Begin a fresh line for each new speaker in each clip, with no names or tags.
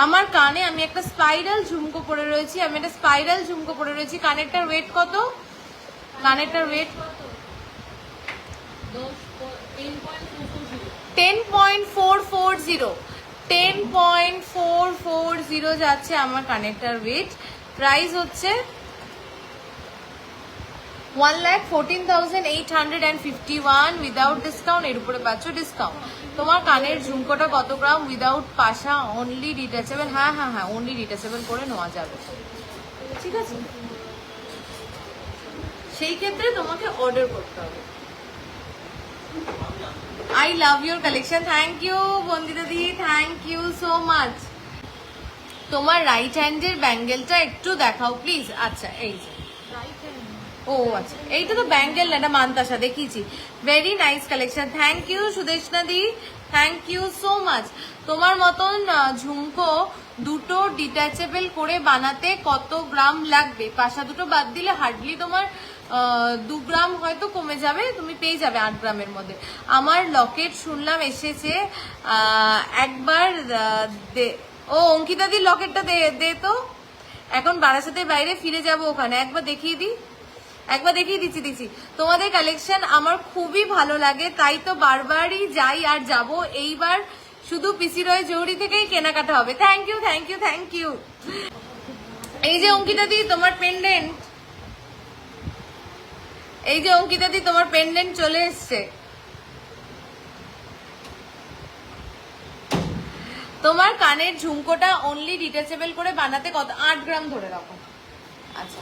আমার কানে আমি একটা স্পাইরাল ঝুমকো পরে রয়েছি, কানেরটার ওয়েট কত? কানেরটার ওয়েট 10.440 10.440 যাচ্ছে আমার কানেরটার ওয়েট। প্রাইস হচ্ছে 1,14,851 উইদাউট ডিসকাউন্ট। এর উপরে পাচ্ছ ডিসকাউন্ট। তোমার কানের ঝুমকোটা কত গ্রাম? উইদাউট পাশা, অনলি ডিটাচেবল। হ্যাঁ হ্যাঁ হ্যাঁ, অনলি ডিটাচেবল করে নেওয়া যাবে, ঠিক আছে? সেই ক্ষেত্রে তোমাকে অর্ডার করতে হবে। I love your collection. Thank you Bandita di, thank you so much. তোমার রাইট হ্যান্ডের ব্যাঙ্গেলটা একটু দেখাও প্লিজ। আচ্ছা এই যে, ও আচ্ছা, এইটা তো ব্যাঙ্গেল না, এটা মানতাসা, দেখিয়েছি। Very nice collection, thank you Sudeshna di, thank you so much. তোমার মতন ঝুমকো দুটো ডিটাচেবল করে বানাতে কত গ্রাম লাগবে? পাশা দুটো বাদ দিলে হার্ডলি তোমার 2 গ্রাম হয়তো কমে যাবে, তুমি পেয়ে যাবে 8 গ্রামের মধ্যে। আমার লকেট শুনলাম এসেছে, একবার ও অঙ্কিতা দি লকেটটা দে তো। এখন বারাসাতের বাইরে ফিরে যাব, ওখানে একবার দেখিয়ে দিচ্ছি। তোমাদের কালেকশন আমার খুবই ভালো লাগে, তাই তো বারবারই যাই আর যাব। এইবার শুধু পিসি রয় জৌহরি থেকেই কেনাকাটা হবে। Thank you. এই যে অঙ্কিতা দি তোমার পেন্ডেন্ট, চলে এসছে। তোমার কানের ঝুমকোটা অনলি ডিটাচেবল করে বানাতে কত? 8 গ্রাম ধরে রাখো। আচ্ছা,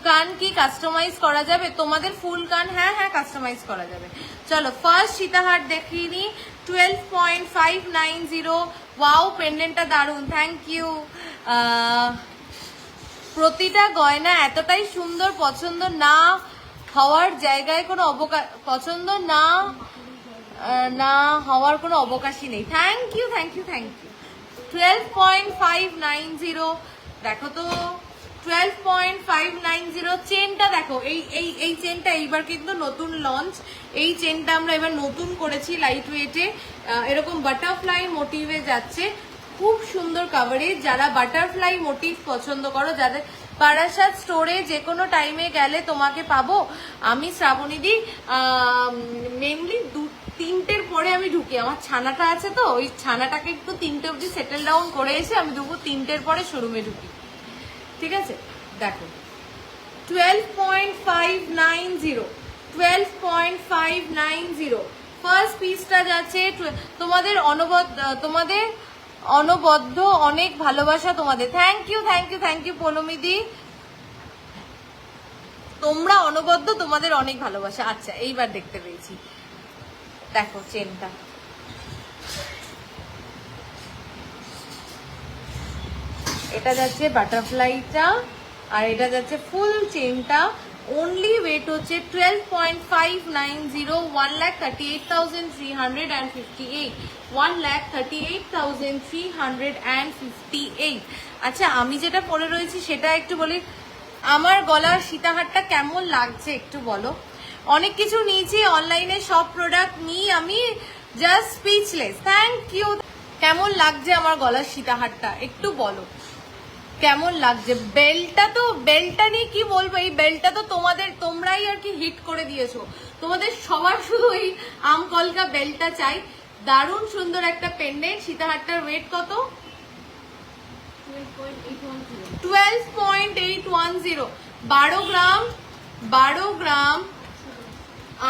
কান কি কাস্টমাইজ করা যাবে? তোমাদের ফুল কান? হ্যাঁ হ্যাঁ, কাস্টমাইজ করা যাবে। চলো ফার্স্ট সীতাহার দেখিয়ে নি, 12.590। ওয়াও, পেন্ডেন্টটা দারুন, থ্যাংক ইউ। প্রতিটা গয়না এতটাই সুন্দর, পছন্দ না হওয়ার জায়গায় কোনো পছন্দ না হওয়ার কোনো অবকাশই নেই। Thank you. 12.590 দেখো তো, 12.590। চেনটা দেখো, এই চেনটা এইবার কিন্তু নতুন লঞ্চ। এই চেনটা আমরা এবার নতুন করেছি, লাইট ওয়েটে, এরকম বাটারফ্লাই মোটিভে যাচ্ছে, খুব সুন্দর কাভারেজ। যারা বাটারফ্লাই মোটিভ পছন্দ করো, যাদের বারাসাত স্টোরে যে কোনো টাইমে গেলে তোমাকে পাবো। আমি শ্রাবণীদি মেনলি 3টের পরে আমি ঢুকি, আমার ছানাটা আছে তো, ওই ছানাটাকে একটু 3টে অবধি সেটেল ডাউন করে এসে আমি দুপুর 3টের পরে শোরুমে ঢুকি, ঠিক আছে? দেখো 12.590 ফার্স্ট পিসটা যাচ্ছে। তোমাদের অনবদ্য অনেক ভালোবাসা তোমাদের। থ্যাংক ইউ পৌলমিদি, তোমরা অনবদ্য, তোমাদের অনেক ভালোবাসা। আচ্ছা, এইবার দেখতে পেয়েছি, দেখো চেনটা, এটা যাচ্ছে বাটারফ্লাইটা, আর এটা যাচ্ছে ফুল চেনটা। অনলি ওয়েট হচ্ছে 12.590, 1,38,358, 1,38,358। আচ্ছা, আমি যেটা পরে রয়েছি সেটা একটু বলি। আমার গলার সীতাহারটা কেমন লাগছে একটু বলো। অনেক কিছু নিয়েছি অনলাইনে, সব প্রোডাক্ট নিয়ে আমি জাস্ট স্পিচলেস। Thank you. কেমন লাগছে আমার গলার সীতাহারটা একটু বলো, কেমন লাগছে? বেলটা নিয়ে কি বলবো, এই বেলটা তো তোমরাই আর কি হিট করে দিয়েছো। তোমাদের সবার শুধু এই আমকলকা বেলটা চাই। দারুণ সুন্দর একটা পেন্ডেন্ট। সীতাহারটার ওয়েট কত? 12.810, 12 গ্রাম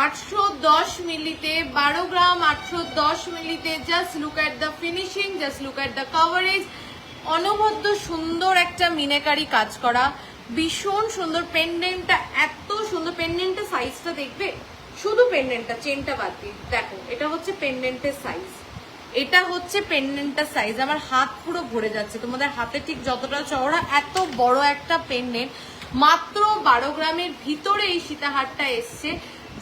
810 মিলিতে, 12 গ্রাম 810 মিলিতে। Just look at the finishing, just look at the coverage. অনবদ্য সুন্দর একটা মিনাকারি কাজ করা, ভীষণ সুন্দর। পেন্ডেন্টটা এত সুন্দর, পেন্ডেন্টের সাইজটা দেখবে, শুধু পেন্ডেন্টটা, চেনটা বাদ দিয়ে দেখো, এটা হচ্ছে পেন্ডেন্টের সাইজ। আমার হাত পুরো ভরে যাচ্ছে, তোমাদের হাতে ঠিক যতটা চওড়া, এত বড় একটা পেন্ডেন্ট। মাত্র 12 গ্রামের ভিতরে এই সীতাহারটা এসছে,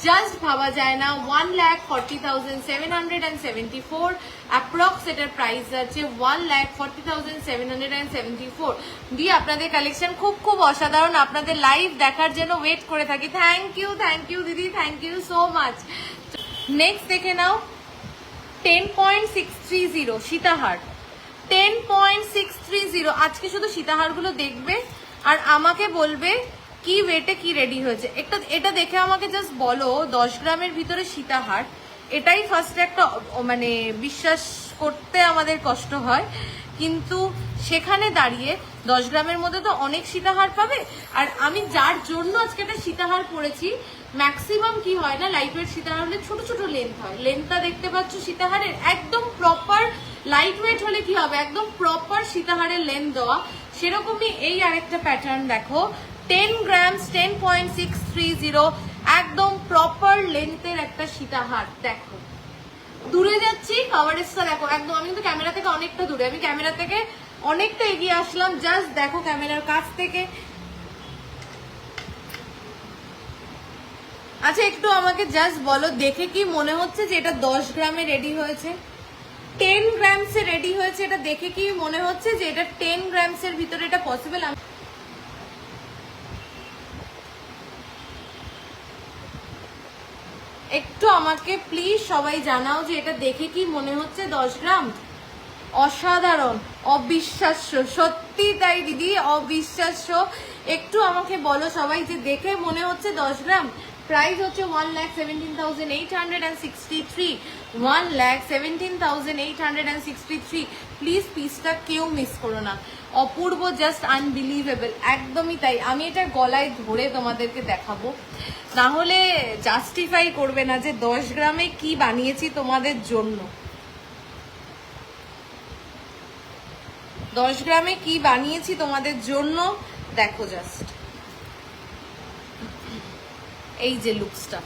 জাস্ট ভাবা যায় না। 1,40,774 অ্যাপ্রক্স, এটার প্রাইস আছে 1,40,774। দিয়ে আপনাদের কালেকশন খুব অসাধারণ। আপনাদের লাইভ দেখার জন্য ওয়েট করে থাকি। থ্যাংক ইউ দিদি, thank you so much. Next দেখে নাও, 10.630 সীতাহার, 10.630 আজকে শুধু সীতাহারগুলো দেখবে আর আমাকে বলবে কি ওয়েটে কি রেডি হয়েছে। এটা দেখে আমাকে জাস্ট বলো 10 গ্রামের ভিতরে সীতাহার, এটাই ফার্স্টে একটা মানে বিশ্বাস করতে আমাদের কষ্ট হয়, কিন্তু সেখানে দাঁড়িয়ে 10 গ্রামের মধ্যে তো অনেক সীতাহার পাবে। আর আমি যার জন্য আজকে একটা সীতাহার পরেছি, ম্যাক্সিমাম কি হয় না, লাইট ওয়েট সীতাহার হলে ছোট ছোট লেন্থ হয়, লেন্থটা দেখতে পাচ্ছ সীতাহারের একদম প্রপার। লাইট ওয়েট হলে কি হবে, একদম প্রপার সীতাহারের লেন্থ দেওয়া। সেরকমই এই আরেকটা প্যাটার্ন দেখো, 10 গ্রাম 10.630, একদম প্রপার লেন্থের একটা সীতাহার। দেখো দূরে যাচ্ছি, কভারেজটা দেখো একদম, আমি কিন্তু ক্যামেরা থেকে অনেকটা দূরে, আমি ক্যামেরা থেকে অনেকটা এগিয়ে আসলাম, জাস্ট দেখো ক্যামেরার কাছ থেকে। আচ্ছা একটু আমাকে জাস্ট বলো দেখে কি মনে হচ্ছে যে এটা 10 গ্রামে রেডি হয়েছে, 10 গ্রামসে রেডি হয়েছে, এটা দেখে কি মনে হচ্ছে যে এটা 10 গ্রামসের ভিতরে এটা পসিবল? একটু আমাকে প্লিজ সবাই জানাও যে এটা দেখে কি মনে হচ্ছে 10 গ্রাম। অসাধারণ, অবিশ্বাস্য, সত্যি তাই দিদি, অবিশ্বাস্য। একটু আমাকে বলো সবাই যে দেখে মনে হচ্ছে 10 গ্রাম। প্রাইস হচ্ছে 1,17,863, 1,17,863। প্লিজ পিসটা কেউ মিস করো না, অপূর্ব, জাস্ট আনবিলিভেবল, একদমই তাই। আমি এটা গলায় ধরে তোমাদেরকে দেখাবো, না হলে জাস্টিফাই করবে না যে 10 গ্রামে কি বানিয়েছি তোমাদের জন্য। 10 গ্রামে কি বানিয়েছি তোমাদের জন্য দেখো জাস্ট, এই যে লুকসটা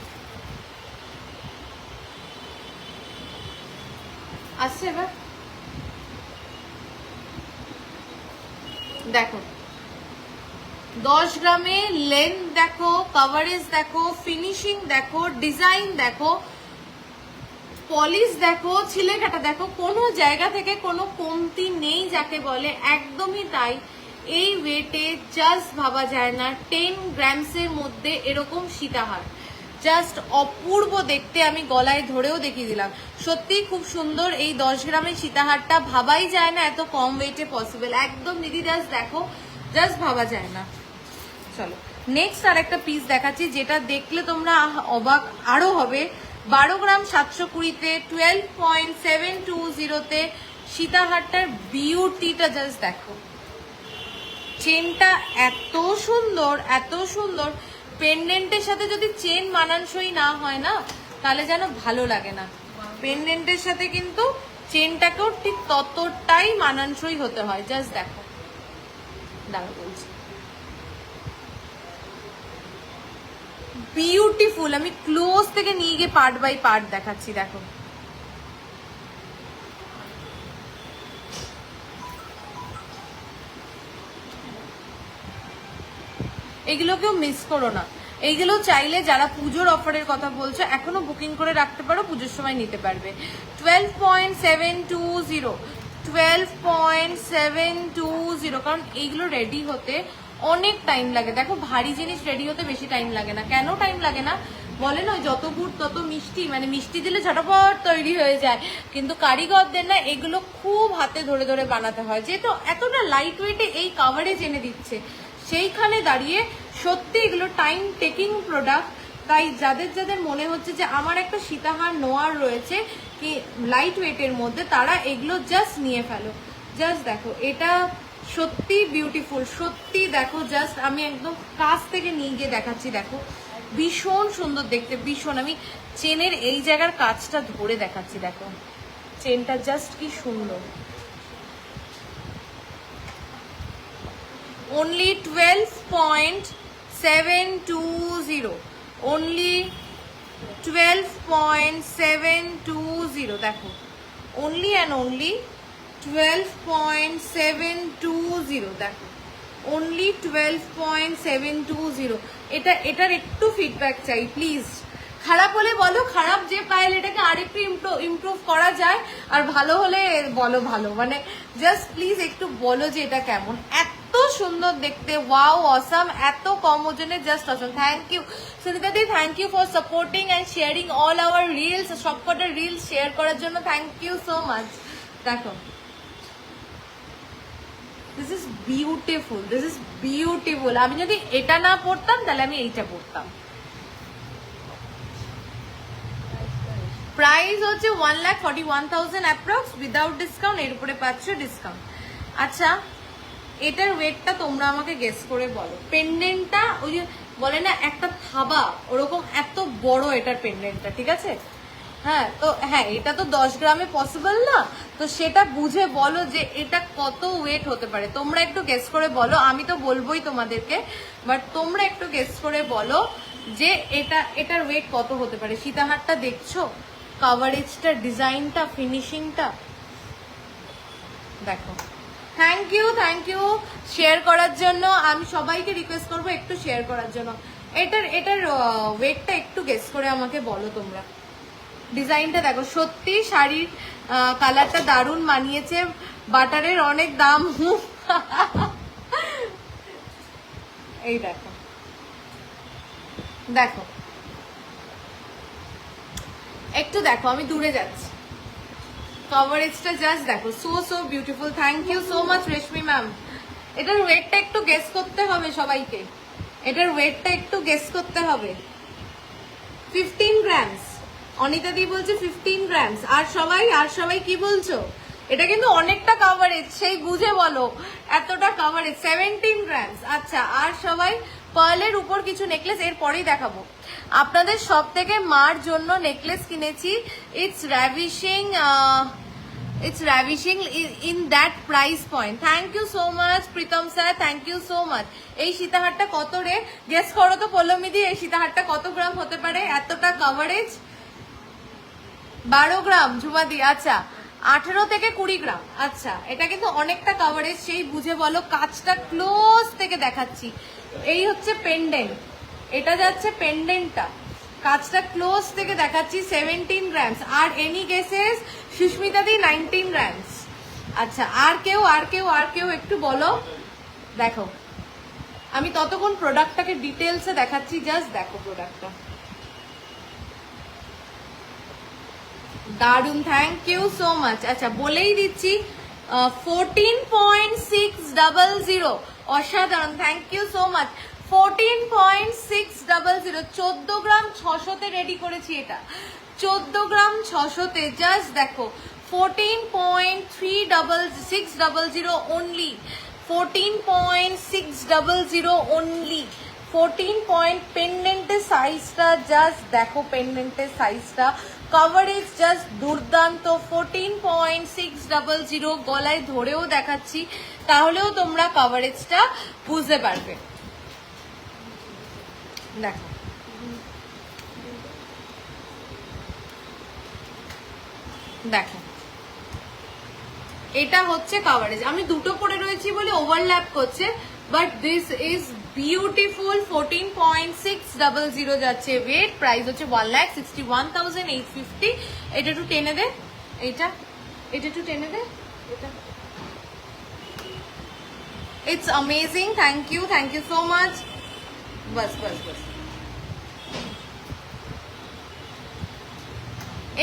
আসছে এবার দেখো, 10 গ্রামে লেন্থ দেখো, কভারেজ দেখো, ফিনিশিং দেখো, ডিজাইন দেখো, পলিশ দেখো, ছিলে কাটা দেখো, কোনো জায়গা থেকে কোনো কমতি নেই যাকে বলে, একদমই তাই। এই ওয়েটে জাস্ট ভাবা যায় না 10 গ্রামসের মধ্যে এরকম সীতাহার, জাস্ট অপূর্ব দেখতে। আমি গলায় ধরেও দেখিয়ে দিলাম, সত্যি খুব সুন্দর। এই 10 গ্রামের সীতাহারটা ভাবাই যায় না এত কম ওয়েটে পসিবল, একদম দিদি জাস্ট দেখো, জাস্ট ভাবা যায় না। চলো নেক্সট আর একটা পিস দেখাচ্ছি, যেটা দেখলে তোমরা অবাক আরো হবে। 12 গ্রাম 720-তে 12.720-তে সীতাহারটার বিউটিটা জাস্ট দেখো। চেনটা এত সুন্দর, এত সুন্দর। পেন্ডেন্টের সাথে যদি চেন মানানসই না হয় না, তাহলে যেন ভালো লাগে না। পেন্ডেন্টের সাথে কিন্তু চেনটাকেও ঠিক ততটাই মানানসই হতে হয়। জাস্ট দেখো, দাঁড়া বলছি, বিউটিফুল। আমি ক্লোজ থেকে নিয়ে গিয়ে পার্ট বাই পার্ট দেখাচ্ছি, দেখো এগুলোকেও মিস করো না। এইগুলো চাইলে যারা পুজোর অফারের কথা বলছো এখনো বুকিং করে রাখতে পারো, পুজোর সময় নিতে পারবে। 12.720, 12.720, কারণ এইগুলো রেডি হতে অনেক টাইম লাগে। দেখো ভারী জিনিস রেডি হতে বেশি টাইম লাগে না। কেন টাইম লাগে না বলে না, যত গুড় তত মিষ্টি, মানে মিষ্টি দিলে ঝটপট তৈরি হয়ে যায়, কিন্তু কারিগরদের না এগুলো খুব হাতে ধরে ধরে বানাতে হয়। যেহেতু এতটা লাইট ওয়েটে এই কাভারেজ এনে দিচ্ছে, সেইখানে দাঁড়িয়ে সত্যি এগুলো টাইম টেকিং প্রোডাক্ট। তাই যাদের যাদের মনে হচ্ছে যে আমার একটা সীতাহার নোয়ার রয়েছে কি লাইট ওয়েটের মধ্যে, তারা এগুলো জাস্ট নিয়ে ফেলো। জাস্ট দেখো, এটা সত্যি বিউটিফুল, সত্যি দেখো। জাস্ট আমি একদম কাছ থেকে নিয়ে গিয়ে দেখাচ্ছি, দেখো ভীষণ সুন্দর দেখতে, ভীষণ। আমি চেনের এই জায়গার কাজটা ধরে দেখাচ্ছি, দেখো চেনটা জাস্ট কি সুন্দর। only 12.720, only 12.720, দেখো only and only 12.720, দেখো only 12.720। এটার একটু ফিডব্যাক চাই প্লিজ। খারাপ হলে বলো খারাপ, যে পাইলে এটাকে আরেকটু ইমপ্রুভ করা যায়, আর ভালো হলে বলো ভালো, মানে জাস্ট প্লিজ একটু বলো যে এটা কেমন। এত সুন্দর দেখতে, ওয়াও অসাম, এত কম ওজনে, just awesome. Thank you Sunita di, thank you for supporting and sharing all our reels. সবকটা রিলস শেয়ার করার জন্য থ্যাংক ইউ সো মাচ। দেখো this is beautiful, this is beautiful. আমি যদি এটা না পরতাম তাহলে আমি এইটা পরতাম। প্রাইস হচ্ছে 1,41,000 অ্যাপ্রক্স উইদাউট ডিসকাউন্ট, এর উপরে পাচ্ছ ডিসকাউন্ট। আচ্ছা এটার ওয়েটটা তোমরা আমাকে গেস করে বলো। পেন্ডেন্টটা ওই যে বলে না একটা থাবা, ওরকম এত বড় এটার পেন্ডেন্টটা, ঠিক আছে? হ্যাঁ, তো হ্যাঁ এটা তো 10 গ্রামে পসিবল না, তো সেটা বুঝে বলো যে এটা কত ওয়েট হতে পারে। তোমরা একটু গেস করে বলো, আমি তো বলবোই তোমাদেরকে, বাট তোমরা একটু গেস করে বলো যে এটার ওয়েট কত হতে পারে। সীতাহারটা দেখছো, কাভারেজটা, ডিজাইনটা, ফিনিশিংটা দেখো। থ্যাংক ইউ শেয়ার করার জন্য। আমি সবাইকে রিকোয়েস্ট করবো একটু শেয়ার করার জন্য। এটার ওয়েটটা একটু গেস করে আমাকে বলো তোমরা। ডিজাইনটা দেখো, সত্যি শাড়ির কালারটা দারুণ মানিয়েছে। বাটারের অনেক দাম। এই দেখো দেখো একটু দেখো, আমি দূরে যাচ্ছি। কভারেজটা জাস্ট দেখো, so beautiful. Thank you so much Reshmi ma'am. এটার ওয়েটটা একটু গেস করতে হবে সবাইকে, এটার ওয়েটটা একটু গেস করতে হবে। 15 গ্রামস, অনিতা দি বলছে 15 গ্রামস। আর সবাই কি বলছো? এটা কিন্তু অনেকটা কভারেজ, সেই বুঝে বলো এতটা কভারেজ। 17 গ্রামস। আচ্ছা আর সবাই পার্লের উপর কিছু নেকলেস এর পরেই দেখাবো আপনাদের। সব থেকে মার জন্য নেকলেস কিনেছি। It's ravishing in that price point. Thank you so much Pritam sir, thank you so much. এই সীতাহারটা কত রে? গেস করো তো পল্লমীদি, এই সীতাহারটা কত গ্রাম হতে পারে? এতটা কভারেজ 12 গ্রাম ঝুমাদি। আচ্ছা 18 থেকে 20 গ্রাম। আচ্ছা এটা কিন্তু অনেকটা কভারেজ, সেই বুঝে বলো। কাজটা ক্লোজ থেকে দেখাচ্ছি। এই হচ্ছে পেন্ডেন্ট, এটা যাচ্ছে পেন্ডেন্টটা, কাজটা ক্লোজ থেকে দেখাচ্ছি। 17 গ্রামস। আর এনি গেসেস? সুস্মিতা দি 19 গ্রামস। আচ্ছা আর কেউ একটু বলো। দেখো আমি ততক্ষণ প্রোডাক্টটাকে ডিটেলসে দেখাচ্ছি, জাস্ট দেখো প্রোডাক্টটা দারুন। Thank you so much. আচ্ছা বলেই দিচ্ছি 14.600, অসাধারণ। Thank you so much. 14.600, 14 gram 600-তে রেডি করেছি এটা। 14 গ্রাম 600-তে জাস্ট দেখো। 14.600 অনলি, 14.600 অনলি। 14 পয়েন্ট। পেন্ডেন্টের সাইজটা জাস্ট দেখো, পেন্ডেন্টের সাইজটা, কভারেজ জাস্ট দুর্দান্ত। 14.600, গলায় ধরেও দেখাচ্ছি, তাহলেও তোমরা কভারেজটা বুঝতে পারবে। দেখো দেখো এটা হচ্ছে কভারেজ। আমি দুটো পরে রয়েছি বলে ওভারল্যাপ করছে, বাট দিস ইজ বিউটিফুল। 14.600 যাচ্ছে ওয়েট। প্রাইস হচ্ছে 1,61,850। এটা একটু টেনে দে, এটা একটু টেনে দে। এটা it's amazing. Thank you so much. বাস।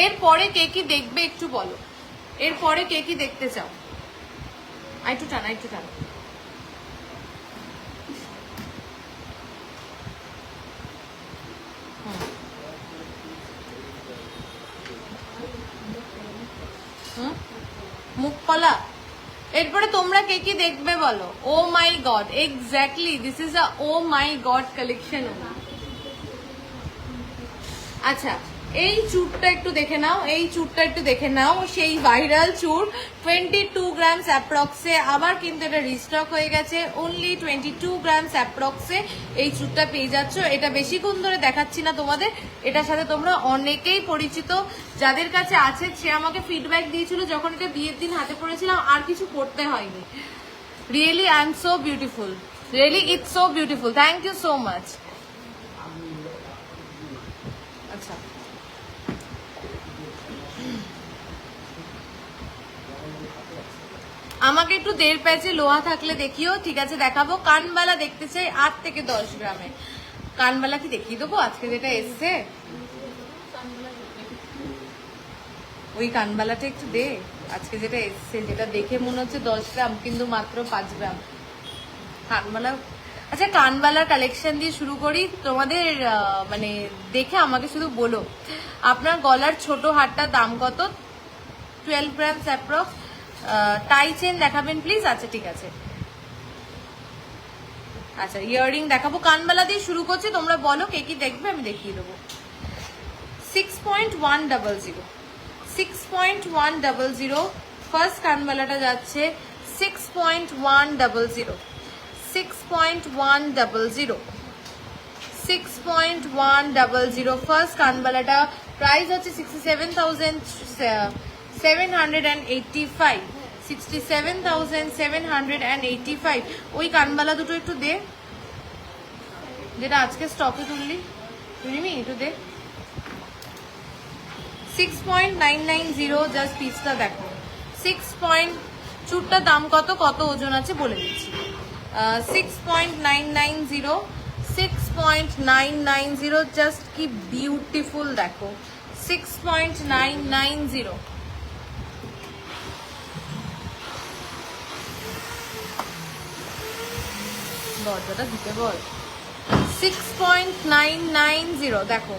এরপরে কে কি দেখবে একটু বলো, এরপরে কে কি দেখতে চাও? একটু টানা। মুখ কলা। এরপরে তোমরা কে কি দেখবে বলো? Oh my God, exactly this is a oh my God collection. আচ্ছা এই চুরটা একটু দেখে নাও, সেই ভাইরাল চুর। 22 গ্রামস অ্যাপ্রক্সে, আবার কিন্তু এটা রিস্টক হয়ে গেছে। অনলি 22 গ্রামস অ্যাপ্রক্সে এই চুরটা পেয়ে যাচ্ছ। এটা বেশিক্ষণ ধরে দেখাচ্ছি না তোমাদের, এটার সাথে তোমরা অনেকেই পরিচিত। যাদের কাছে আছে সে আমাকে ফিডব্যাক দিয়েছিল যখন এটা বিয়ের দিন হাতে পড়েছিলাম, আর কিছু পড়তে হয়নি। Really I am so beautiful, really it's so beautiful. Thank you so much. আচ্ছা আমাকে একটু 1.5 প্যাচে লোহা থাকলে দেখিও, ঠিক আছে দেখাবো। কানবালা দেখতে চাই 8 থেকে 10 গ্রামে। কানবালা কি দেখিয়ে দেবো আজকে যেটা এসছে? ওই কানবালাটা একটু দে। আজকে যেটা এসছে, যেটা দেখে মনে হচ্ছে 10 গ্রাম কিন্তু মাত্র 5 গ্রাম কানবালা। আচ্ছা, কানবালার কালেকশন দিয়ে শুরু করি। তোমাদের মানে দেখে আমাকে শুধু বলো, আপনার গলার ছোট হারটার দাম কত? 12 গ্রামস অ্যাপ্রক্স। টাই চেন দেখাবেন প্লিজ। আচ্ছা ঠিক আছে। আচ্ছা, ইয়াররিং দেখাবো। কানবালা দিয়ে শুরু করছি, তোমরা বলো কে কি দেখবে, আমি দেখিয়ে দেবো। 6.100, 6.100 ফার্স্ট কানবালাটা যাচ্ছে 6.100, 6.100, 6.100 ফার্স্ট কানবালাটা। প্রাইস হচ্ছে 67,785, 67,785। ওই কানবালা দুটো একটু দে, যেটা আজকে স্টকে তুললি, তুলিনি একটু দে। 6.990 জাস্ট পিসটা দেখো। 6. চুরটার দাম কত, কত ওজন আছে বলে দিচ্ছি। 6.990, 6.990 জাস্ট কি বিউটিফুল দেখো। 6.990। দরজাটা দিতে বল। 6.990 দেখো,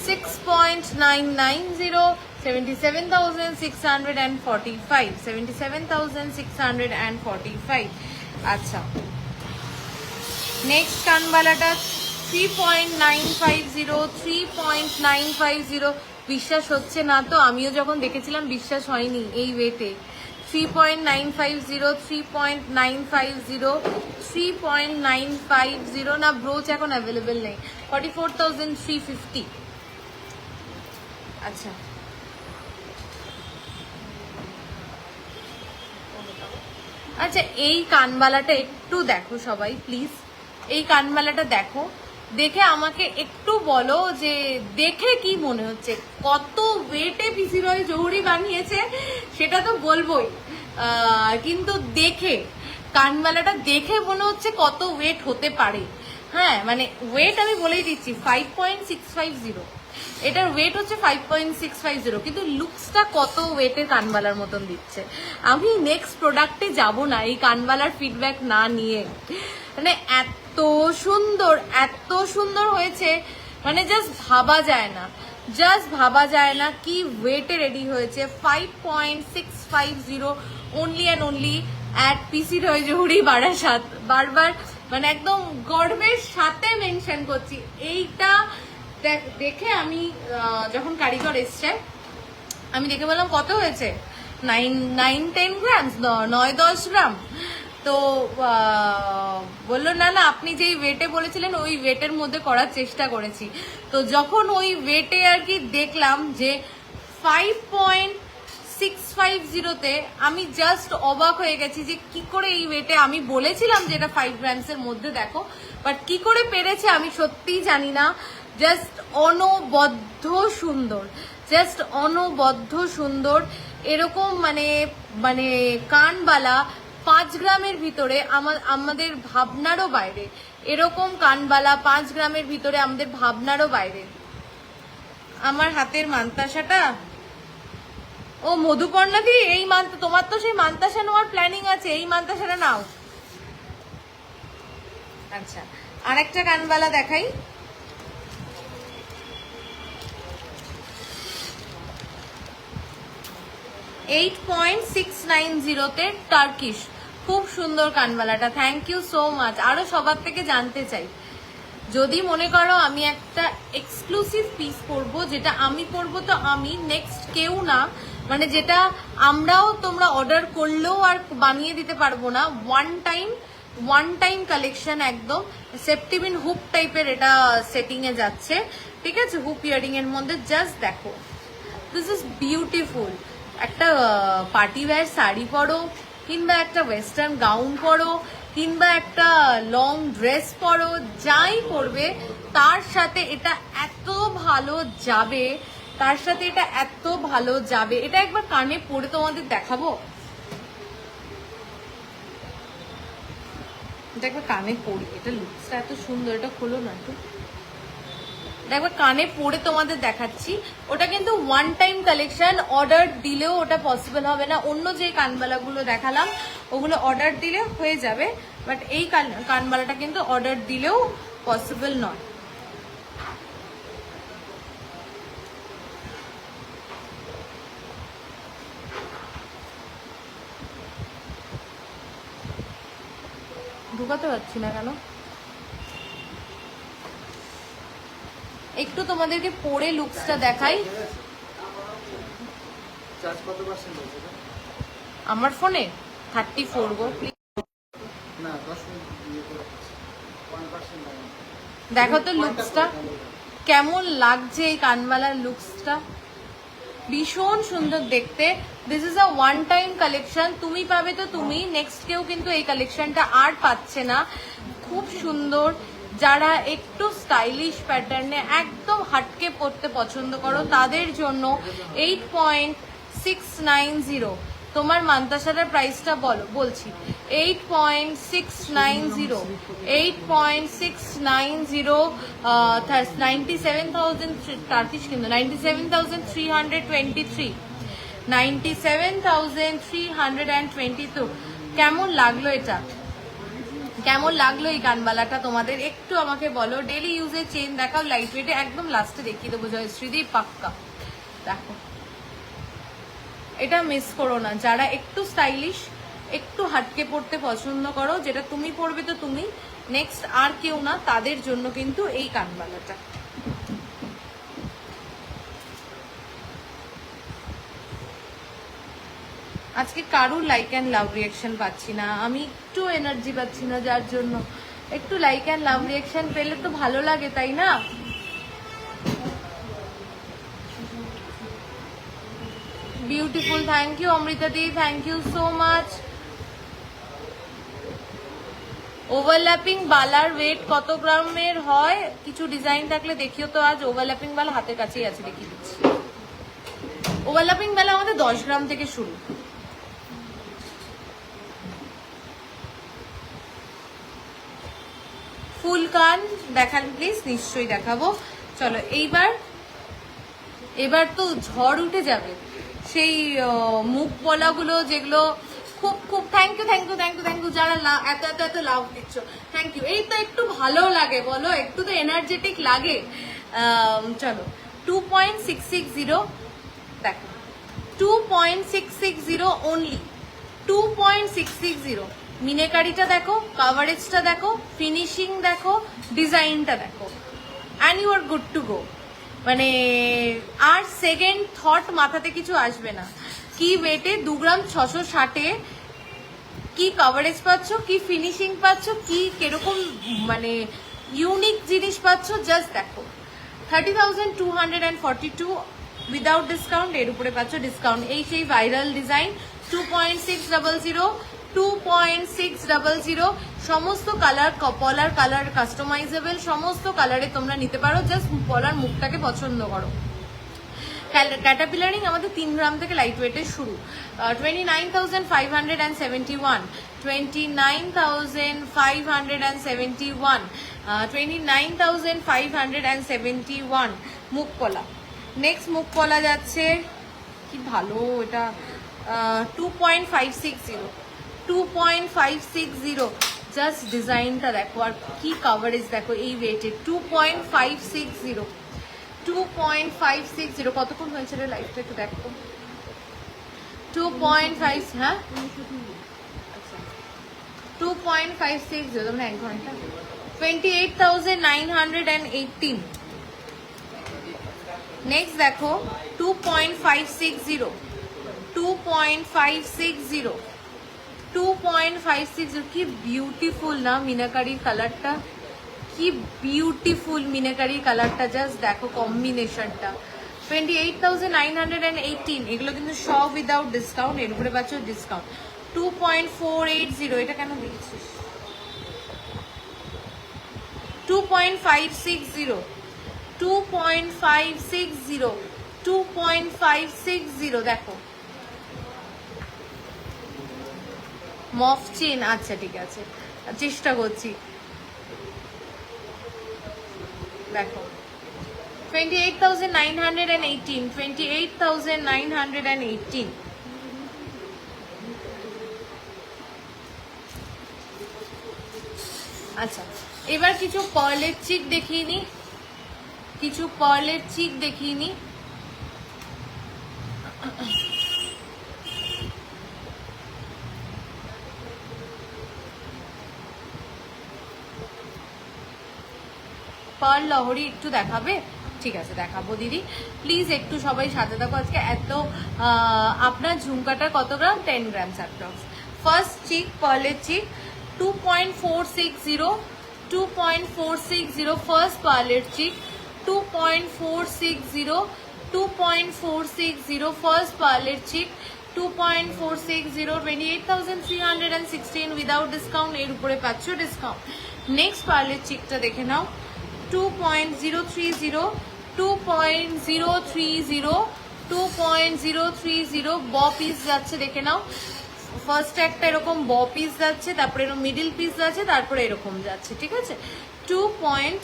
6.990, 77,645, 77,645। আচ্ছা, নেক্সট কানবালাটা 3.950, 3.950। বিশ্বাস হচ্ছে না তো, আমিও যখন দেখেছিলাম বিশ্বাস হয়নি এই ওয়েটে। 3.950, 3.950, 3.950 না। ব্রোচ এখন অ্যাভেলেবেল নেই। 44,350। আচ্ছা, আচ্ছা এই কানবালাটা একটু দেখো সবাই প্লিজ, এই কানবালাটা দেখো, দেখে আমাকে একটু বলো যে দেখে কি মনে হচ্ছে, কত ওয়েটে পিসি রয় জহুরি বানিয়েছে সেটা তো বলবোই, কিন্তু দেখে কানবালাটা দেখে মনে হচ্ছে কত ওয়েট হতে পারে। হ্যাঁ মানে ওয়েট আমি বলেই দিচ্ছি 5.650, এটার ওয়েট হচ্ছে 5.650, কিন্তু লুকসটা কত ওয়েটের কানবালার মতন দিচ্ছে। আমি নেক্সট প্রোডাক্টে যাব না এই কানবালার ফিডব্যাক না নিয়ে। মানে এত সুন্দর, এত সুন্দর হয়েছে, মানে জাস্ট ভাবা যায় না, জাস্ট ভাবা যায় না কি ওয়েটে রেডি হয়েছে। 5.650 অনলি অ্যান্ড অনলি অ্যাট পিসি রয় জহুরি বারাসাত। বারবার মানে একদম গর্বের সাথে মেনশন করছি। এইটা দেখে আমি যখন কারিগর এসছে আমি দেখে বললাম কত হয়েছে, 9-10 গ্রাম, 9-10 গ্রাম। তো বললো না না আপনি যেই ওয়েটে বলেছিলেন ওই ওয়েটের মধ্যে করার চেষ্টা করেছি। তো যখন ওই ওয়েটে আর কি দেখলাম যে 5.650-তে আমি জাস্ট অবাক হয়ে গেছি যে কি করে এই ওয়েটে, আমি বলেছিলাম যে এটা 5 গ্রামসের মধ্যে দেখো, বাট কি করে পেরেছে আমি সত্যিই জানি না। জাস্ট অনবদ্য সুন্দর, জাস্ট অনবদ্য সুন্দর। এরকম মানে মানে কানবালা 5 গ্রামের ভিতরে আমাদের ভাবনারও বাইরে। এরকম কানবালা 5 গ্রামের ভিতরে আমাদের ভাবনারও বাইরে। আমার হাতের মান্তাসাটা, ও মধুপর্ণা দি, এই মান্তা তোমার তো সেই মান্তাসা নেওয়ার প্ল্যানিং আছে, এই মান্তাসাটা নাও। আচ্ছা, আরেকটা কানবালা দেখাই। $8.690 টার্কিশ, খুব সুন্দর কানবালাটা। Thank you so much. আরো সবার থেকে জানতে চাই, যদি মনে করো আমি একটা এক্সক্লুসিভ পিস পরবো, যেটা আমি পরবো তো আমি, নেক্সট কেউ না, মানে যেটা আমরাও তোমরা অর্ডার করলেও আর বানিয়ে দিতে পারবো না। ওয়ান টাইম কালেকশন, একদম সেপ্টিবিন হুপ টাইপের এটা সেটিং এ যাচ্ছে, ঠিক আছে, হুপ ইয়ারিং এর মধ্যে। জাস্ট দেখো, দিস ইজ বিউটিফুল। একটা পার্টি ওয়্যার শাড়ি পরো, কিংবা একটা ওয়েস্টার্ন গাউন পরো, কিংবা একটা লং ড্রেস পরো, যাই পরবে তার সাথে এটা এত ভালো যাবে, তার সাথে এটা এত ভালো যাবে। এটা একবার কানে পরে তোমাদের দেখাবো, এটা একবার কানে পরি, এটা লুকসটা এত সুন্দর। এটা খোলো না একটু, দেখো কানে পরে তোমাদের দেখাচ্ছি, ওটা কিন্তু ওয়ান টাইম কালেকশন, অর্ডার দিলেও ওটা পসিবল হবে না। অন্য যে কানবালাগুলো দেখালাম ওগুলো অর্ডার দিলে হয়ে যাবে, বাট এই কানবালাটা কিন্তু অর্ডার দিলেও পসিবল নয়। ঢুকাতে পারছি না কেন? একটু তোমাদেরকে পরে লুকসটা দেখাই। আমার ফোনে 34 গো। দেখো তো লুকসটা কেমন লাগছে, এই কানবালার লুকসটা ভীষণ সুন্দর দেখতে। This is a one time collection, তুমি পাবে তো তুমি, নেক্সট কেউ কিন্তু এই কালেকশনটা আর পাচ্ছে না। খুব সুন্দর, যারা একটু স্টাইলিশ প্যাটার্নে একদম হাটকে পরতে পছন্দ করো তাদের জন্য 8.690। তোমার মান্তাসারার প্রাইসটা বলছি 8.690, 8.690, 97,000 টার্কিশ, কিন্তু 97,323, 97,322। কেমন লাগলো এটা? কেমন লাগলো এই কানবালাটা তোমাদের একটু আমাকে বলো। ডেলি ইউজের চেন দেখাও, লাইট ওয়েটে, একদম লাস্টে দেখিয়ে দেবো জয়শ্রীদি পাক্কা। দেখো এটা মিস করো না, যারা একটু স্টাইলিশ একটু হাটকে পড়তে পছন্দ করো, যেটা তুমি পরবে তো তুমি, নেক্সট আর কেউ না, তাদের জন্য কিন্তু এই কানবালাটা। আজকে কারুর লাইক অ্যান্ড লাভ রিয়াকশন পাচ্ছি না, আমি একটু এনার্জি পাচ্ছি না, যার জন্য একটু লাইক অ্যান্ড লাভ রিয়াকশন পেলে তো ভালো লাগে, তাই না? Beautiful, thank you Amrita di, thank you so much. Overlapping বালার ওয়েট কত গ্রামের হয়? কিছু ডিজাইন থাকলে দেখিও তো। আজ ওভারল্যাপিং বালা হাতের কাছেই আছে, দেখিয়ে দিচ্ছি। ওভারল্যাপিং বালা আমাদের 10 গ্রাম থেকে শুরু। ফুল কান দেখান প্লিজ, নিশ্চয়ই দেখাবো। চলো এবার তো ঝড় উঠে যাবে সেই মুখ পলাগুলো, যেগুলো খুব খুব thank you thank you thank you thank you, যারা এত এত এত লাভ দিচ্ছ, থ্যাংক ইউ। এই তো একটু ভালো লাগে বলো, একটু তো এনার্জেটিক লাগে। চলো 2.660 দেখো, 2.660 অনলি, 2.660। মিনেকারিটা দেখো, কাভারেজটা দেখো, ফিনিশিং দেখো, ডিজাইনটা দেখো, and you are good to go. মানে আর সেকেন্ড থট মাথাতে কিছু আসবে না। কি ওয়েটে 2 গ্রাম 660-এ কি কাভারেজ পাচ্ছ, কি ফিনিশিং পাচ্ছ, কি কিরকম মানে ইউনিক জিনিস পাচ্ছ, জাস্ট দেখো। 30,242 উইদাউট ডিসকাউন্ট, এর উপরে পাচ্ছ ডিসকাউন্ট। এই সেই ভাইরাল ডিজাইন 2.600, 2.600। সমস্ত কালার, পলার কালার কাস্টমাইজেবল, সমস্ত কালারে তোমরা নিতে পারো, জাস্ট পলার মুখটাকে পছন্দ করো। ক্যাটাপিলারিং আমাদের 3 গ্রাম থেকে লাইট ওয়েটের শুরু। 29,571, 29,571, 29,571 মুখ পলা। নেক্সট মুখ পলা যাচ্ছে, কি ভালো এটা, 2.560, 2.560। জাস্ট ডিজাইনটা দেখো আর কি কাভারেজ দেখো এই ওয়েটে। 2.560, 2.560। কতক্ষণ হয়েছে রে লাইফটা একটু দেখো। 2.5, হ্যাঁ 2.560, তোমরা 1 ঘন্টা। 28,918। নেক্সট দেখো 2.560, 2.560, 2.560। কি বিউটিফুল না মিনাকারির কালারটা, কি বিউটিফুল মিনাকারির কালারটা, জাস্ট দেখো কম্বিনেশনটা। 28,918। এগুলো কিন্তু সব উইদাউট ডিসকাউন্ট, এর উপরে পাচ্ছ ডিসকাউন্ট। 2.480, এটা কেন দিয়েছিস? 2.560, 2.560, 2.560 দেখো। মফ চেন, আচ্ছা ঠিক আছে, চেষ্টা করছি। দেখো 28,918, 28,918. আচ্ছা, এবার কিছু পার্লের চিক দেখিয়ে নি, কিছু পার্লের চিক দেখিয়ে নি। পার্ল লহরি একটু দেখাবে? ঠিক আছে, দেখাবো দিদি, প্লিজ একটু সবাই সাথে থাকো। আজকে এত আপনার ঝুমকাটা কত গ্রাম? 10 গ্রামস অ্যাপ্রক্স। ফার্স্ট চিক, পার্লের চিক 2.460, 2.460 ফার্স্ট পার্লের চিক, 2.460, 2.460 ফার্স্ট পার্লের চিক, 2.460, 28,316 উইদাউট ডিসকাউন্ট। এর উপরে পাচ্ছ ডিসকাউন্ট। নেক্সট পার্লের চিকটা দেখে নাও, 2.030, 2.030, 2.030 ব পিস যাচ্ছে, দেখে নাও। ফার্স্ট একটা এরকম ব পিস যাচ্ছে, তারপরে এরকম মিডিল পিস যাচ্ছে, তারপরে এরকম যাচ্ছে, ঠিক আছে। 2.030,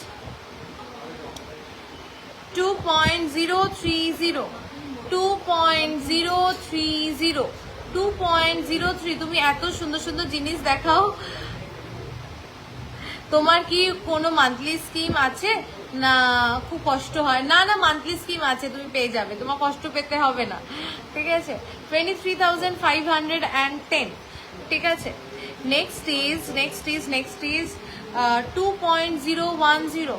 2.030, 2.03। তুমি এত সুন্দর সুন্দর জিনিস দেখাও। তোমার কি কোনো মান্থলি স্কিম আছে না? খুব কষ্ট হয়? না না, মান্থলি স্কিম আছে, তুমি পেয়ে যাবে, তোমার কষ্ট পেতে হবে না, ঠিক আছে। 23,510, ঠিক আছে। নেক্সট ইজ 2.010,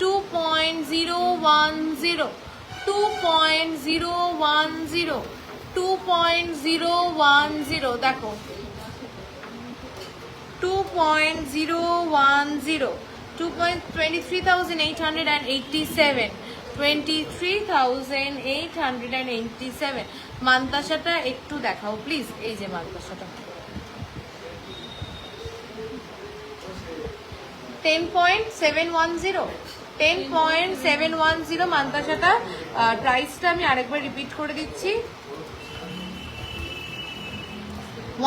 2.010, 2.010, 2.010, দেখো 2.010, 23,887, 23,887। মান্তাসাটা একটু দেখাও প্লিজ, এই যে মান্তাসাটা 10.710, 10.710 মান্তাসাটা। প্রাইসটা আমি আরেকবার রিপিট করে দিচ্ছি,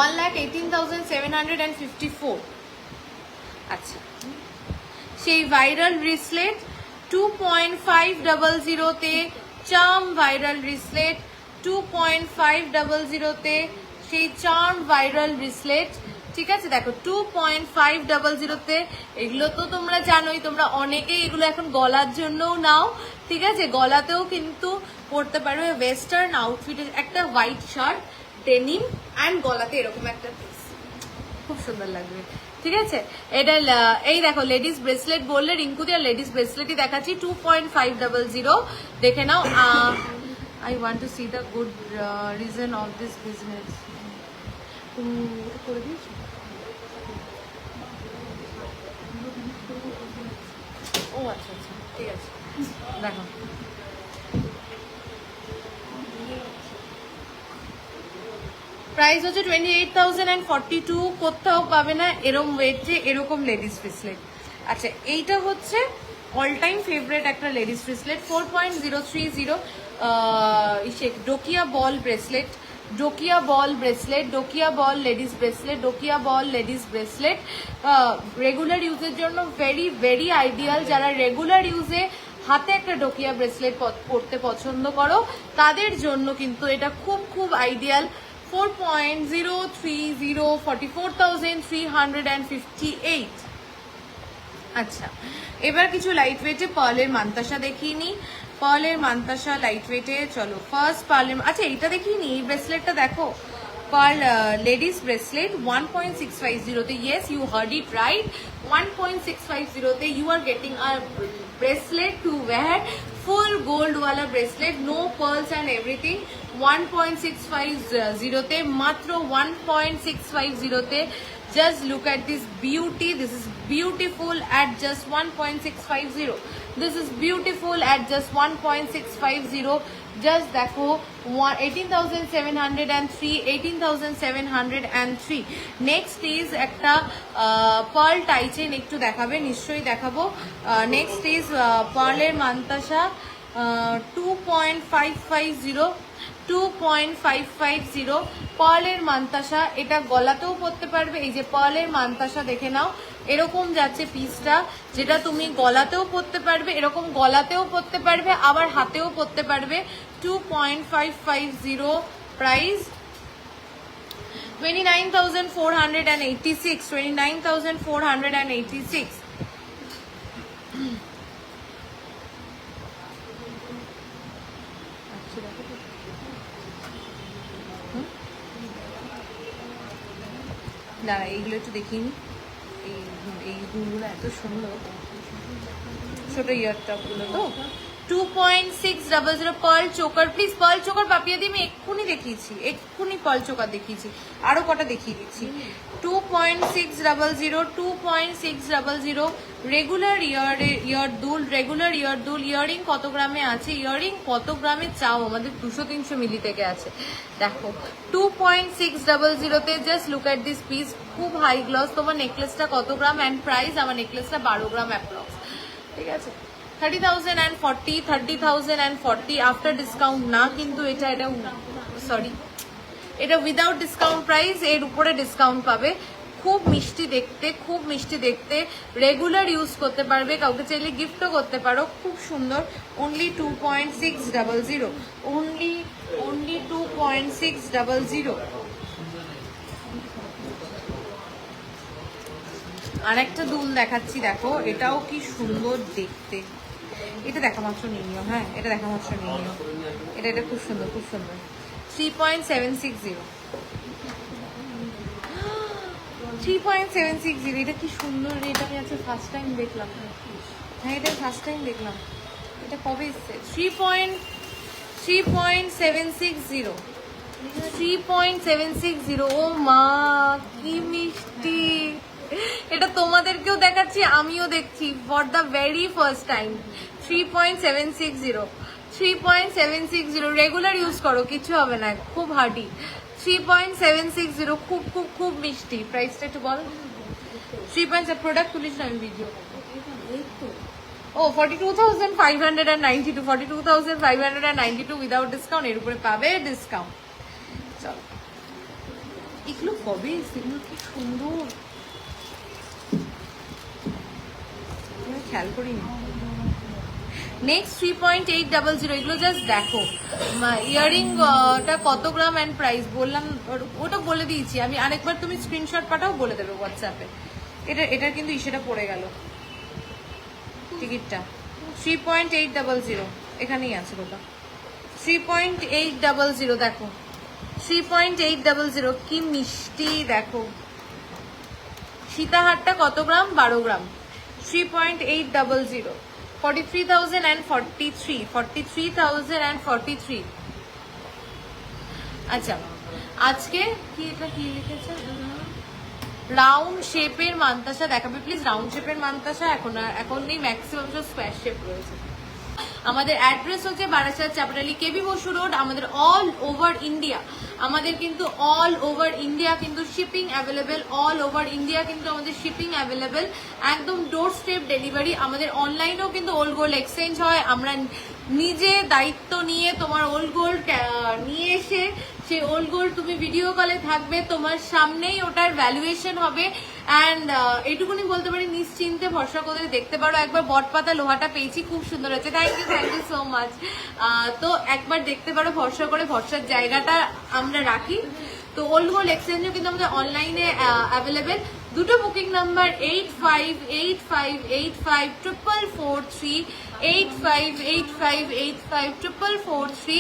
1,18,754। আচ্ছা, সেই ভাইরাল ব্রেসলেট 2.500 তে, চার্ম ভাইরাল ব্রেসলেট 2.500 তে, সেই চার্ম ভাইরাল ব্রেসলেট, ঠিক আছে। দেখো 2.500 তে, এগুলো তো তোমরা জানোই, তোমরা অনেকেই এগুলো এখন গলার জন্যও নাও, ঠিক আছে। গলাতেও কিন্তু পরতে পারবে, ওয়েস্টার্ন আউটফিটের একটা হোয়াইট শার্ট, ডেনিম অ্যান্ড গলাতে এরকম একটা পিস, খুব সুন্দর লাগবে, ঠিক আছে। এটা এই দেখো লেডিস ব্রেসলেট বললে রিঙ্কু দিয়ে, লেডিস ব্রেসলেটই দেখাচ্ছি 2.500, দেখে নাও। I want to see the good reason of this business. তুমি করে দিয়েছো? ও আচ্ছা আচ্ছা, ঠিক আছে, দেখো প্রাইস হচ্ছে 28,042। কোথাও পাবে না এরকম ওয়েটে এরকম লেডিস ব্রেসলেট। আচ্ছা, এইটা হচ্ছে অল টাইম ফেভারিট একটা লেডিস ব্রেসলেট, 4.030 ডোকিয়া বল ব্রেসলেট, ডোকিয়া বল ব্রেসলেট, ডোকিয়া বল লেডিস ব্রেসলেট, ডোকিয়া বল লেডিস ব্রেসলেট। রেগুলার ইউজের জন্য ভেরি ভেরি আইডিয়াল। যারা রেগুলার ইউজে হাতে একটা ডোকিয়া ব্রেসলেট পরতে পছন্দ করো, তাদের জন্য কিন্তু এটা খুব খুব আইডিয়াল। 4.030, 44,358। আচ্ছা, এবার কিছু লাইট ওয়েটে পার্লের মান্তাসা দেখিয়ে নি। পার্লের মান্তাসা লাইট ওয়েটে, চলো ফার্স্ট পার্লের, আচ্ছা এইটা দেখিয়ে নি, এই ব্রেসলেটটা দেখো, পার্ল লেডিস ব্রেসলেট 1.650 তে। Yes, you heard it right, 1.650 তে you are getting a bracelet to wear, full gold wala bracelet, no pearls and everything, 1.650 te, matro 1.650 te. Just look at this beauty, this is beautiful at just 1.650, this is beautiful at just 1.650. Just দেখো 18,703, 18,703। Next is একটা pearl টাইচেন, একটু দেখাবে, নিশ্চয়ই দেখাবো। Next is পার্লের মান্তাসা 2.550, 2.550 পার্লের মান্তাসা। এটা গলাতেও পরতে পারবে, এই যে পার্লের মান্তাসা দেখে নাও, এরকম যাচ্ছে পিসটা, যেটা তুমি গলাতেও পরতে পারবে, এরকম গলাতেও পরতে পারবে, আবার হাতেও পরতে পারবে। 2.550 প্রাইস, 29,486, 29,486। দাঁড়া, এইগুলো একটু দেখিনি, এই দুলগুলো এত সুন্দর, ছোট ইয়ারটাপগুলো তো। 2.600 pearl choker, please pearl choker Papiya di, আমি এক্ষুনি দেখিয়েছি, এক্ষুনি পার্ল চোকার দেখিয়েছি, আরো কটা দেখিয়ে দিচ্ছি। 2.600, 2.600 রেগুলার ইয়ার দুল, রেগুলার ইয়ার দুল। ইয়ারিং কত গ্রামে আছে, ইয়ারিং কত গ্রামে চাও, আমাদের 200-300 মিলি থেকে আছে। দেখো 2.600 তে just look at this piece, খুব হাই গ্লস। তোমার নেকলেসটা কত গ্রাম অ্যান্ড প্রাইস? আমার নেকলেসটা 12 গ্রাম অ্যাপ্রক্স, ঠিক আছে। 30,040, 30,040 আফটার ডিসকাউন্ট না, কিন্তু এটা সরি, এটা উইদাউট ডিসকাউন্ট প্রাইস, এর উপরে ডিসকাউন্ট পাবে। খুব মিষ্টি দেখতে, খুব মিষ্টি দেখতে, রেগুলার ইউজ করতে পারবে, কাউকে চাইলে গিফটও করতে পারো, খুব সুন্দর। Only 2.600, only 2.600। আর একটা দুল দেখাচ্ছি, দেখো এটাও কি সুন্দর দেখতে, এটা দেখা মাত্র নিয়ে নিও, হ্যাঁ এটা দেখা মাত্র নিয়ে নিও, এটা খুব সুন্দর, খুব সুন্দর। 3.760, 3.760, এটা কি সুন্দর, এটা আমি আজকে ফার্স্ট টাইম দেখলাম, হ্যাঁ এটা ফার্স্ট টাইম দেখলাম, এটা কবে এসছে? 3.760, 3.760। ও মা কি মিষ্টি, এটা তোমাদেরকেও দেখাচ্ছি, আমিও দেখছি for the very first time. 3.760, 3.760 regular use করো, কিছু হবে না, খুব হার্ডি। 3.760 খুব খুব খুব মিষ্টি। প্রাইসটা একটু বল। 3. প্রোডাক্ট তুলিস না, আমি ভিডিও। ও 42,592, 42,592 উইদাউট ডিসকাউন্ট, এর উপরে পাবে ডিসকাউন্ট। চলো, এগুলো কবে, এগুলো কি সুন্দর, খেয়াল করিনি। নেক্সট 3.800, এগুলো জাস্ট দেখো ইয়ারিংটা কত গ্রাম অ্যান্ড প্রাইস বললাম, ওটা বলে দিয়েছি আমি, আরেকবার তুমি স্ক্রিনশট পাঠাও, বলে দেবে হোয়াটসঅ্যাপে। এটার কিন্তু ইসেটা পড়ে গেল টিকিটটা। 3.800 এখানেই আছে ওটা। 3.800 দেখো, 3.800 কি মিষ্টি দেখো। সীতাহারটা কত গ্রাম? 12 গ্রাম। 3.800, 43,043, 43,043। আচ্ছা, আজকে কি এটা কি লিখেছে? রাউন্ড শেপের মান্তাসা দেখাবে প্লিজ। রাউন্ড শেপের মান্তাসা এখন নেই, ম্যাক্সিমাম সব স্কোয়ার শেপ রয়েছে। আমাদের অ্যাড্রেস হচ্ছে বারাসাত চাপড়ালি, কেবি বসু রোড। আমাদের অল ওভার ইন্ডিয়া, আমাদের কিন্তু অল ওভার ইন্ডিয়া কিন্তু shipping available, all over India কিন্তু আমাদের শিপিং অ্যাভেলেবেল, একদম ডোর স্টেপ ডেলিভারি। আমাদের অনলাইনেও কিন্তু ওল্ড গোল্ড এক্সচেঞ্জ হয়, আমরা নিজে দায়িত্ব নিয়ে তোমার ওল্ড গোল্ড নিয়ে এসে সেই ওল্ড গোল্ড তুমি ভিডিও কলে থাকবে, তোমার সামনেই ওটার ভ্যালুয়েশন হবে। অ্যান্ড এইটুকুনি বলতে পারি, নিশ্চিন্তে ভরসা করে দেখতে পারো। একবার বটপাতা লোহাটা পেয়েছি, খুব সুন্দর হয়েছে, থ্যাংক ইউ সো মাচ। তো একবার দেখতে পারো ভরসা করে, ভরসার জায়গাটা আমরা রাখি। তো ওল্ড গোল্ড এক্সচেঞ্জও কিন্তু আমাদের অনলাইনে অ্যাভেলেবেল। দুটো বুকিং নাম্বার 8585854443, 8585854443,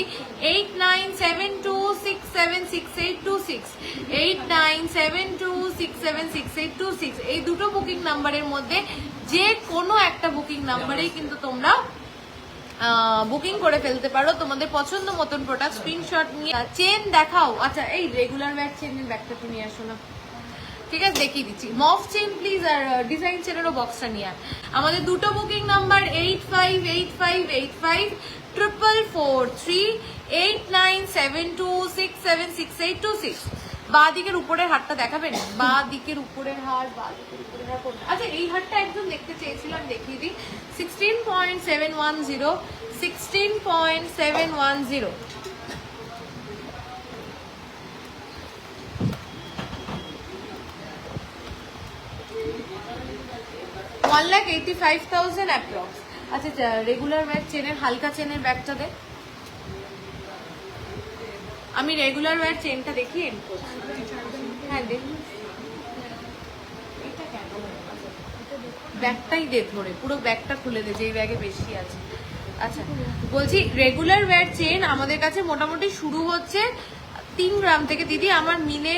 8972676826, 8972676826। এই দুটো বুকিং নাম্বারের মধ্যে যে কোনো একটা বুকিং নাম্বারেই কিন্তু তোমরা বুকিং করে ফেলতে পারো তোমাদের পছন্দ মতন প্রোডাক্ট। স্ক্রিনশট নিয়ে চেন দেখাও। আচ্ছা, এই রেগুলার ব্যাগ চেনের ব্যাগটা তুমি নিয়ে আসো না, ঠিক আছে, দেখিয়ে দিচ্ছি। মফ চেন প্লিজ, আর ডিজাইন চেনেরও বক্সটা নিয়ে আন। আমাদের দুটো বুকিং নাম্বার 8585854443, 8972676826। বা দিকের উপরের হারটা দেখাবেন, বা দিকের উপরের হার, বা দিকের উপরের হার কোনটা? আচ্ছা, এই হারটা একদম দেখতে চেয়েছিলাম, দেখিয়ে দিই। 16.710, 16.710। 1,85,000 অ্যাপ্রক্স। আচ্ছা রেগুলার ওয়্যার চেনের, হালকা চেনের ব্যাগটা দে, আমি রেগুলার ওয়্যার চেনটা দেখি এন্ড করছি। হ্যাঁ দেখ, ব্যাগটাই দে ধরে, পুরো ব্যাগটা খুলে দে, যেই ব্যাগে বেশি আছে। আচ্ছা বলছি রেগুলার ওয়্যার চেন আমাদের কাছে মোটামুটি শুরু হচ্ছে 3 গ্রাম থেকে। দিদি আমার মিনে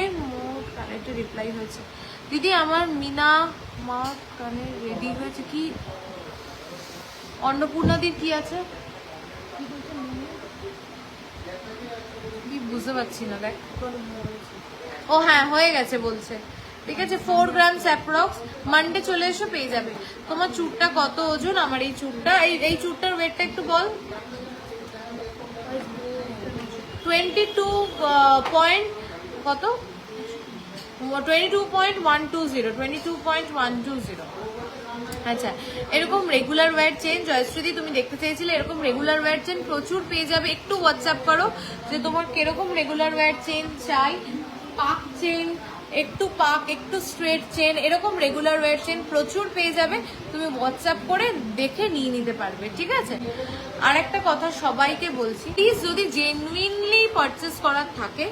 কানেক্টে রিপ্লাই হয়েছে, দিদি আমার মিনা মা কানে রেডি হয়েছে কি? অন্নপূর্ণাদির কি আছে কি বুঝতে পারছি না। দেখ, ও হ্যাঁ হয়ে গেছে বলছে, ঠিক আছে। 4 গ্রাম অ্যাপ্রক্স, মানডে চলে এসো পেয়ে যাবে। তোমার চুটটা কত ওজন? আমার এই চুটটা, এই চুটটার ওয়েটটা একটু বল। 22 পয়েন্ট কত, 22.120। আচ্ছা এরকম রেগুলার ওয়্যার চেন জয়শ্রী তুমি দেখতে চেয়েছিলে, এরকম রেগুলার ওয়্যার চেন প্রচুর পেয়ে যাবে। একটু হোয়াটসঅ্যাপ করো যে তোমার কিরকম রেগুলার ওয়্যার চেন চাই, পাক চেন, একটু পাক, একটু স্ট্রেট চেন, এরকম রেগুলার ওয়্যার চেন প্রচুর পেয়ে যাবে। তুমি হোয়াটসঅ্যাপ করে দেখে নিয়ে নিতে পারবে, ঠিক আছে। আর একটা কথা সবাইকে বলছি, প্লিজ যদি জেনুইনলি পারচেস করার থাকে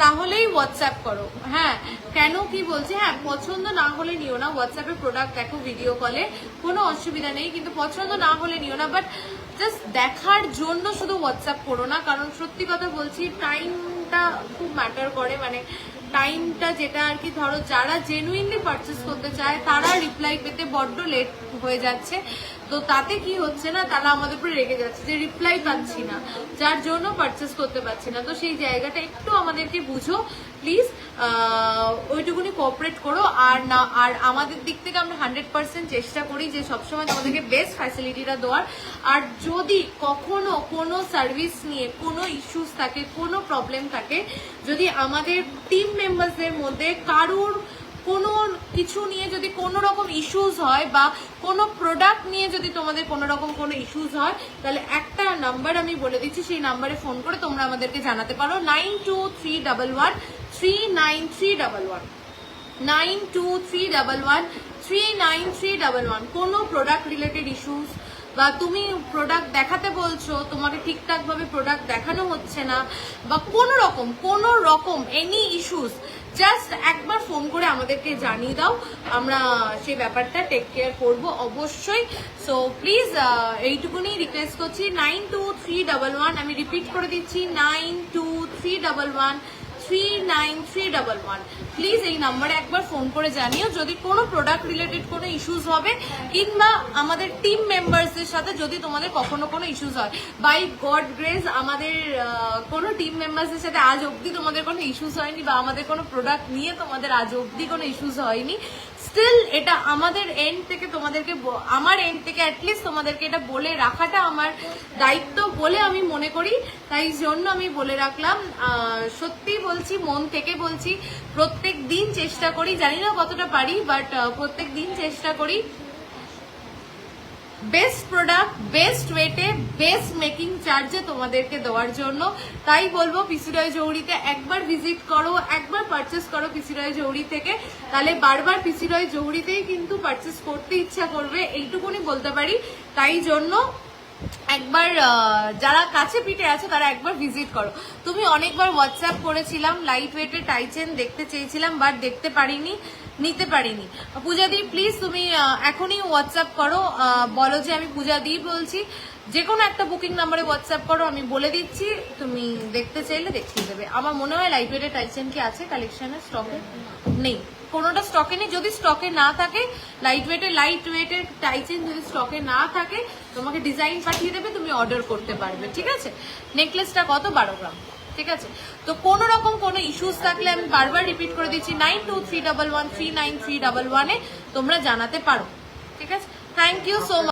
তাহলেই হোয়াটসঅ্যাপ করো। হ্যাঁ কেন কি বলছি, হ্যাঁ পছন্দ না হলে নিও না, হোয়াটসঅ্যাপে প্রোডাক্ট দেখো ভিডিও কলে, কোনো অসুবিধা নেই, কিন্তু পছন্দ না হলে নিও না। বাট জাস্ট দেখার জন্য শুধু হোয়াটসঅ্যাপ করো না, কারণ সত্যি কথা বলছি টাইমটা খুব ম্যাটার করে। মানে টাইমটা যেটা আর কি, ধরো যারা জেনুইনলি পারচেস করতে চায় তারা রিপ্লাই পেতে বড্ড লেট হয়ে যাচ্ছে, তো তাতে কি হচ্ছে না, তারা আমাদের উপরে রেগে যাচ্ছে যে রিপ্লাই পাচ্ছি না, যার জন্য পারচেস করতে পারছি না। তো সেই জায়গাটা একটু আমাদেরকে বুঝো প্লিজ, ওইটুকুনি কোঅপারেট করো। আর আমাদের দিক থেকে আমরা 100% চেষ্টা করি যে সবসময় তোমাদেরকে বেস্ট ফ্যাসিলিটিটা দেওয়ার। আর যদি কখনো কোনো সার্ভিস নিয়ে কোনো ইস্যুস থাকে, কোনো প্রবলেম থাকে, যদি আমাদের টিম মেম্বারসদের মধ্যে কারোর কোনো কিছু নিয়ে যদি কোনো রকম ইস্যুস হয় বা কোনো প্রোডাক্ট নিয়ে যদি তোমাদের কোনো রকম কোনো ইস্যুস হয়, তাহলে একটা নাম্বার আমি বলে দিচ্ছি, সেই নাম্বারে ফোন করে তোমরা আমাদেরকে জানাতে পারো, 9231139311, 9231139311। কোনো প্রোডাক্ট রিলেটেড ইস্যুস বা তুমি প্রোডাক্ট দেখাতে বলছো, তোমাকে ঠিকঠাক ভাবে প্রোডাক্ট দেখানো হচ্ছে না, বা কোনো রকম এনি ইস্যুস, জাস্ট একবার ফোন করে আমাদেরকে জানিয়ে দাও, আমরা সেই ব্যাপারটা টেক কেয়ার করবো অবশ্যই। সো প্লিজ এইটুকুনি রিকোয়েস্ট করছি, 923111, আমি রিপিট করে দিচ্ছি 9231139311। প্লিজ এই নাম্বারে একবার ফোন করে জানিও যদি কোনো প্রোডাক্ট রিলেটেড কোনো ইস্যুস হবে, কিংবা আমাদের টিম মেম্বার্সদের সাথে যদি তোমাদের কখনো কোনো ইস্যুস হয়। বাই গড গ্রেস আমাদের কোনো টিম মেম্বার্সদের সাথে আজ অবধি তোমাদের কোনো ইস্যুস হয়নি, বা আমাদের কোনো প্রোডাক্ট নিয়ে তোমাদের আজ অবধি কোনো ইস্যুস হয়নি। স্টিল এটা আমাদের এন্ড থেকে তোমাদেরকে, আমার এন্ড থেকে অ্যাটলিস্ট তোমাদেরকে এটা বলে রাখাটা আমার দায়িত্ব বলে আমি মনে করি, তাই জন্য আমি বলে রাখলাম। সত্যি বলছি, মন থেকে বলছি, প্রত্যেক দিন চেষ্টা করি, জানি না কতটা পারি, বাট প্রত্যেক দিন চেষ্টা করি বেস্ট প্রোডাক্ট, বেস্ট ওয়েটে, বেস্ট মেকিং চার্জে তোমাদেরকে দেওয়ার জন্য। তাই বলবো পিসি রয় জৌহরিতে একবার ভিজিট করো, একবার পারচেস করো পিসি রয় জৌহরি থেকে, তাহলে বারবার পিসি রয় জৌহরিতেই কিন্তু পারচেস করতে ইচ্ছা করবে, এইটুকুনি বলতে পারি। তাই জন্য একবার যারা কাছে পিঠে আছে তারা একবার ভিজিট করো। তুমি অনেকবার হোয়াটসঅ্যাপ করেছিলাম, লাইট ওয়েটের টাইচেন দেখতে চেয়েছিলাম, বাট দেখতে পারিনি, নিতে পারিনি। পূজাদি প্লিজ তুমি এখনই হোয়াটসঅ্যাপ করো, বলো যে আমি পূজাদি বলছি, যে কোনো একটা বুকিং নাম্বারে হোয়াটসঅ্যাপ করো, আমি বলে দিচ্ছি, তুমি দেখতে চাইলে দেখিয়ে দেবে। আমার মনে হয় লাইট ওয়েটের টাইচেন কি আছে কালেকশনের স্টকে? নেই, কোনোটা স্টকে নেই। যদি স্টকে না থাকে, লাইট ওয়েটের টাইচেন যদি স্টকে না থাকে, তোমাকে ডিজাইন পাঠিয়ে দেবে, তুমি অর্ডার করতে পারবে, ঠিক আছে। নেকলেসটা কত? 12 গ্রাম, ঠিক আছে। তো কোনো রকম কোনো ইস্যুস থাকলে আমি বারবার রিপিট করে দিচ্ছি, 9231139311-এ তোমরা জানাতে পারো, ঠিক আছে। Thank you so much.